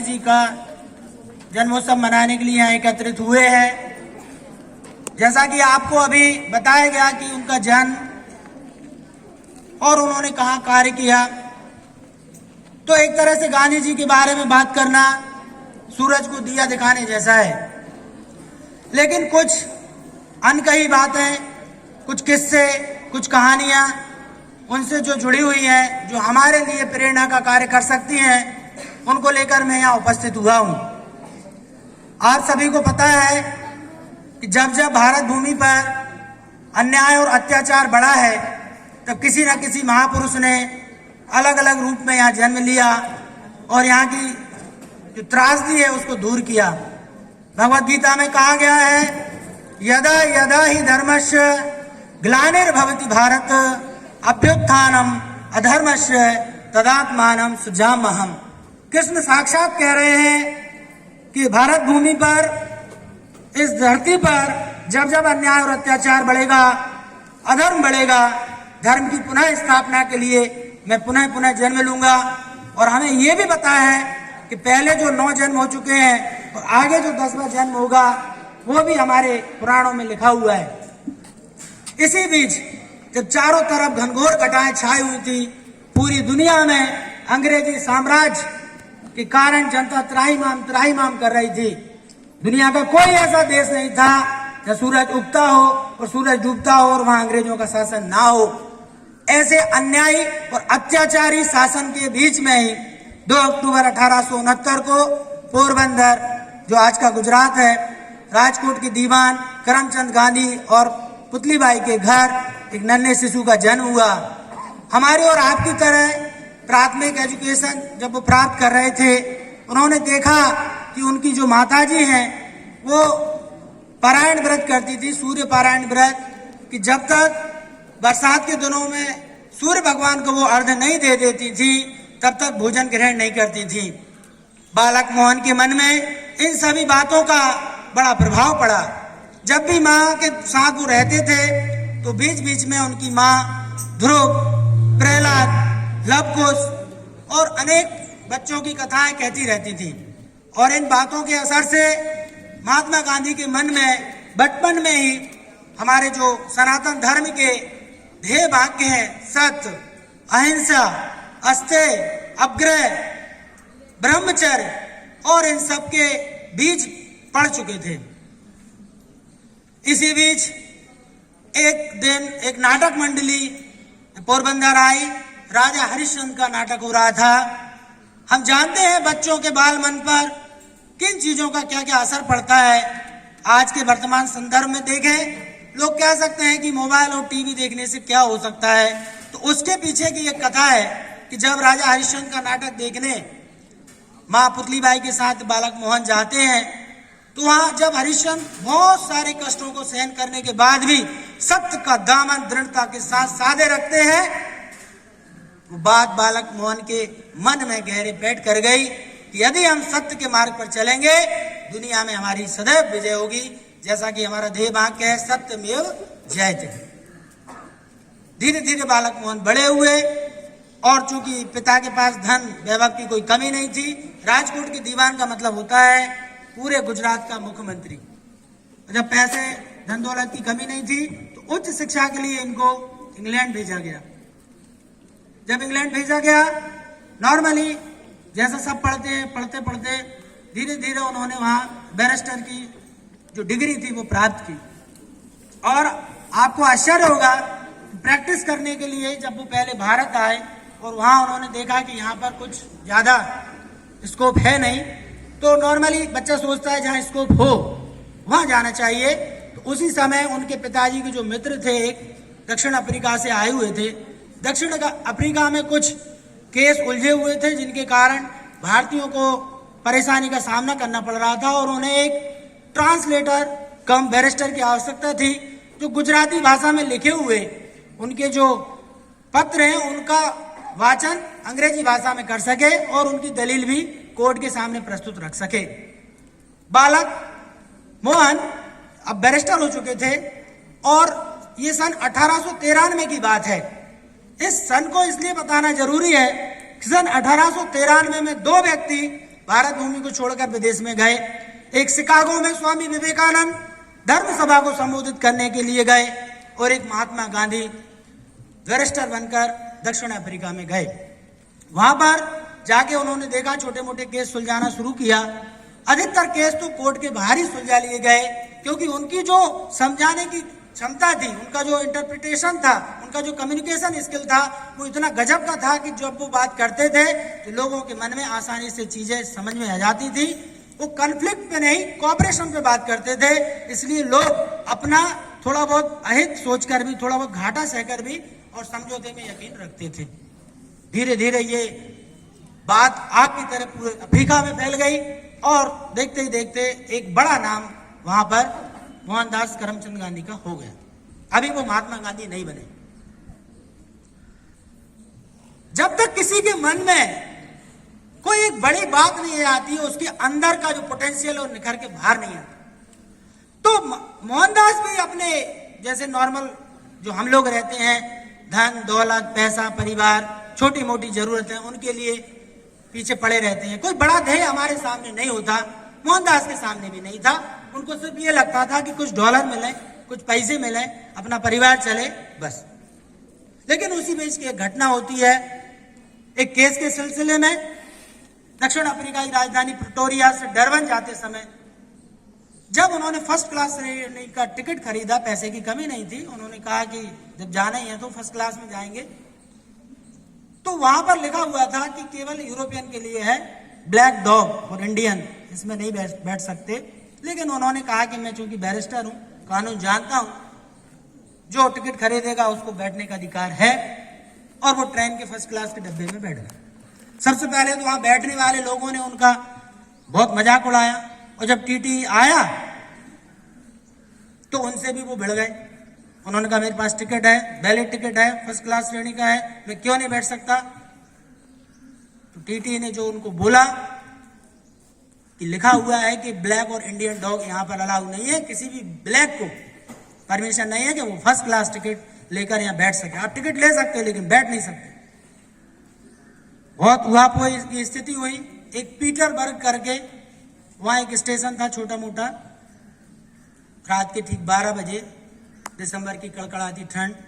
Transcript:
जी का जन्मोत्सव मनाने के लिए यहाँ एकत्रित हुए हैं। जैसा कि आपको अभी बताया गया कि उनका जन्म और उन्होंने कहाँ कार्य किया, तो एक तरह से गांधी जी के बारे में बात करना सूरज को दिया दिखाने जैसा है। लेकिन कुछ अनकही बातें, कुछ किस्से, कुछ कहानियां उनसे जो जुड़ी हुई हैं, जो हमारे लिए प्रेरणा का कार्य कर सकती हैं, उनको लेकर मैं यहाँ उपस्थित हुआ हूँ। आप सभी को पता है कि जब जब भारत भूमि पर अन्याय और अत्याचार बढ़ा है, तब किसी न किसी महापुरुष ने अलग अलग रूप में यहाँ जन्म लिया और यहाँ की जो त्रासदी है उसको दूर किया। भगवद गीता में कहा गया है, यदा यदा ही धर्मस्य ग्लानिर्भवति भारत अभ्युत्थानम अधर्मस्य तदात्मानं सृजाम्यहम्। कृष्ण साक्षात कह रहे हैं कि भारत भूमि पर, इस धरती पर जब जब अन्याय और अत्याचार बढ़ेगा, अधर्म बढ़ेगा, धर्म की पुनः स्थापना के लिए मैं पुनः पुनः जन्म लूंगा। और हमें यह भी पता है कि पहले जो 9 जन्म हो चुके हैं और आगे जो 10वां जन्म होगा वो भी हमारे पुराणों में लिखा हुआ है। इसी बीच जब चारों तरफ घनघोर घटाएं छाई हुई थी, पूरी दुनिया में अंग्रेजी साम्राज्य के कारण जनता त्राहिमाम कर रही थी। दुनिया का कोई ऐसा देश नहीं था जहाँ सूरज उगता हो और सूरज डूबता हो और वहां अंग्रेजों का शासन ना हो। ऐसे अन्यायी और अत्याचारी शासन के बीच में ही 2 अक्टूबर 1869 को पोरबंदर, जो आज का गुजरात है, राजकोट के दीवान करमचंद गांधी और पुतलीबाई के घर एक नन्हे शिशु का जन्म हुआ। हमारे और आपकी तरह प्राथमिक एजुकेशन जब वो प्राप्त कर रहे थे, उन्होंने देखा कि उनकी जो माताजी हैं वो पारायण व्रत करती थी, सूर्य पारायण व्रत, कि जब तक बरसात के दिनों में सूर्य भगवान को वो अर्घ्य नहीं दे देती थी तब तक भोजन ग्रहण नहीं करती थी। बालक मोहन के मन में इन सभी बातों का बड़ा प्रभाव पड़ा। जब भी माँ के साथ वो रहते थे तो बीच बीच में उनकी माँ ध्रुव, प्रहलाद, लवकुश और अनेक बच्चों की कथाएं कहती रहती थी। और इन बातों के असर से महात्मा गांधी के मन में बचपन में ही हमारे जो सनातन धर्म के ध्येय वाक्य हैं, सत्य, अहिंसा, अस्तेय, अपग्रह, ब्रह्मचर्य, और इन सब के बीज पड़ चुके थे। इसी बीच एक दिन एक नाटक मंडली पोरबंदर आई। राजा हरिश्चंद्र का नाटक हो रहा था। हम जानते हैं बच्चों के बाल मन पर किन चीजों का क्या क्या असर पड़ता है। आज के वर्तमान संदर्भ में देखें, लोग कह सकते हैं कि मोबाइल और टीवी देखने से क्या हो सकता है, तो उसके पीछे की एक कथा है कि जब राजा हरिश्चंद्र का नाटक देखने माँ पुतलीबाई के साथ बालक मोहन जाते हैं, तो वहां जब हरिश्चंद्र बहुत सारे कष्टों को सहन करने के बाद भी सत्य का दामन दृढ़ता के साथ साधे रखते हैं, वो बात बालक मोहन के मन में गहरे बैठ कर गई कि यदि हम सत्य के मार्ग पर चलेंगे, दुनिया में हमारी सदैव विजय होगी। जैसा कि हमारा ध्येय वाक्य है, सत्यमेव जयते। धीरे धीरे बालक मोहन बड़े हुए और चूंकि पिता के पास धन वैभव की कोई कमी नहीं थी, राजकोट के दीवान का मतलब होता है पूरे गुजरात का मुख्यमंत्री। जब पैसे धन दौलत की कमी नहीं थी तो उच्च शिक्षा के लिए इनको इंग्लैंड भेजा गया। जब इंग्लैंड भेजा गया, नॉर्मली जैसा सब पढ़ते पढ़ते धीरे धीरे उन्होंने वहां बैरिस्टर की जो डिग्री थी वो प्राप्त की। और आपको आश्चर्य होगा, प्रैक्टिस करने के लिए जब वो पहले भारत आए और वहां उन्होंने देखा कि यहाँ पर कुछ ज्यादा स्कोप है नहीं, तो नॉर्मली बच्चा सोचता है जहाँ स्कोप हो वहां जाना चाहिए। तो उसी समय उनके पिताजी के जो मित्र थे, एक दक्षिण अफ्रीका से आए हुए थे। दक्षिण अफ्रीका में कुछ केस उलझे हुए थे जिनके कारण भारतीयों को परेशानी का सामना करना पड़ रहा था और उन्हें एक ट्रांसलेटर कम बैरिस्टर की आवश्यकता थी, जो गुजराती भाषा में लिखे हुए उनके जो पत्र हैं उनका वाचन अंग्रेजी भाषा में कर सके और उनकी दलील भी कोर्ट के सामने प्रस्तुत रख सके। बालक मोहन अब बैरिस्टर हो चुके थे और ये सन 1893 की बात है। इस सन को इसलिए बताना जरूरी है कि सन 1893 में 2 व्यक्ति भारत भूमि को छोड़कर विदेश में गए। एक शिकागो में स्वामी विवेकानंद धर्म सभा को संबोधित करने के लिए गए और एक महात्मा गांधी बैरिस्टर बनकर दक्षिण अफ्रीका में गए। वहां पर जाके उन्होंने देखा, छोटे मोटे केस सुलझाना शुरू किया। अधिकतर केस तो कोर्ट के बाहर ही सुलझा लिए गए, क्योंकि उनकी जो समझाने की क्षमता थी, उनका जो इंटरप्रिटेशन था, उनका जो कम्युनिकेशन स्किल था, वो इतना गजब का था कि जब वो बात करते थे तो लोगों के मन में आसानी से चीजें समझ में आ जाती थी। वो कॉन्फ्लिक्ट पे नहीं, कोऑपरेशन पे बात करते थे। इसलिए लोग अपना थोड़ा बहुत अहित सोचकर भी, थोड़ा बहुत घाटा सहकर भी और समझौते में यकीन रखते थे। धीरे धीरे ये बात आग की तरह पूरे अफ्रीका में फैल गई और देखते ही देखते एक बड़ा नाम वहां पर मोहनदास करमचंद गांधी का हो गया। अभी वो महात्मा गांधी नहीं बने। जब तक किसी के मन में कोई एक बड़ी बात नहीं आती, उसके अंदर का जो पोटेंशियल है निखर के बाहर नहीं आता, तो मोहनदास भी अपने जैसे नॉर्मल जो हम लोग रहते हैं, धन दौलत पैसा परिवार छोटी मोटी जरूरतें, उनके लिए पीछे पड़े रहते हैं। कोई बड़ा ध्येय हमारे सामने नहीं होता, मोहनदास के सामने भी नहीं था। उनको सिर्फ ये लगता था कि कुछ डॉलर मिले, कुछ पैसे मिले, अपना परिवार चले, बस। लेकिन उसी बीच की एक घटना होती है। एक केस के सिलसिले में दक्षिण अफ्रीका की राजधानी प्रिटोरिया से डरबन जाते समय जब उन्होंने फर्स्ट क्लास ट्रेन का टिकट खरीदा, पैसे की कमी नहीं थी, उन्होंने कहा कि जब जाना ही है तो फर्स्ट क्लास में जाएंगे। तो वहां पर लिखा हुआ था कि केवल यूरोपियन के लिए है, ब्लैक डॉग और इंडियन इसमें नहीं बैठ सकते। लेकिन उन्होंने कहा कि मैं चूंकि बैरिस्टर हूं, कानून जानता हूं, जो टिकट खरीदेगा उसको बैठने का अधिकार है, और वो ट्रेन के फर्स्ट क्लास के डब्बे में बैठ गए। सबसे पहले तो वहां बैठने वाले लोगों ने उनका बहुत मजाक उड़ाया, और जब टीटी आया तो उनसे भी वो भिड़ गए। उन्होंने कहा मेरे पास टिकट है, वैलिड टिकट है, फर्स्ट क्लास श्रेणी का है, मैं क्यों नहीं बैठ सकता। तो टीटी ने जो उनको बोला कि लिखा हुआ है कि ब्लैक और इंडियन डॉग यहां पर अलाउ नहीं है, किसी भी ब्लैक को परमिशन नहीं है कि वो फर्स्ट क्लास टिकट लेकर यहां बैठ सके। आप टिकट ले सकते हो लेकिन बैठ नहीं सकते। बहुत उहापोह की स्थिति हुई। एक पीटरबर्ग करके वहां एक स्टेशन था छोटा मोटा, रात के ठीक 12 बजे, दिसंबर की कड़कड़ाती ठंड,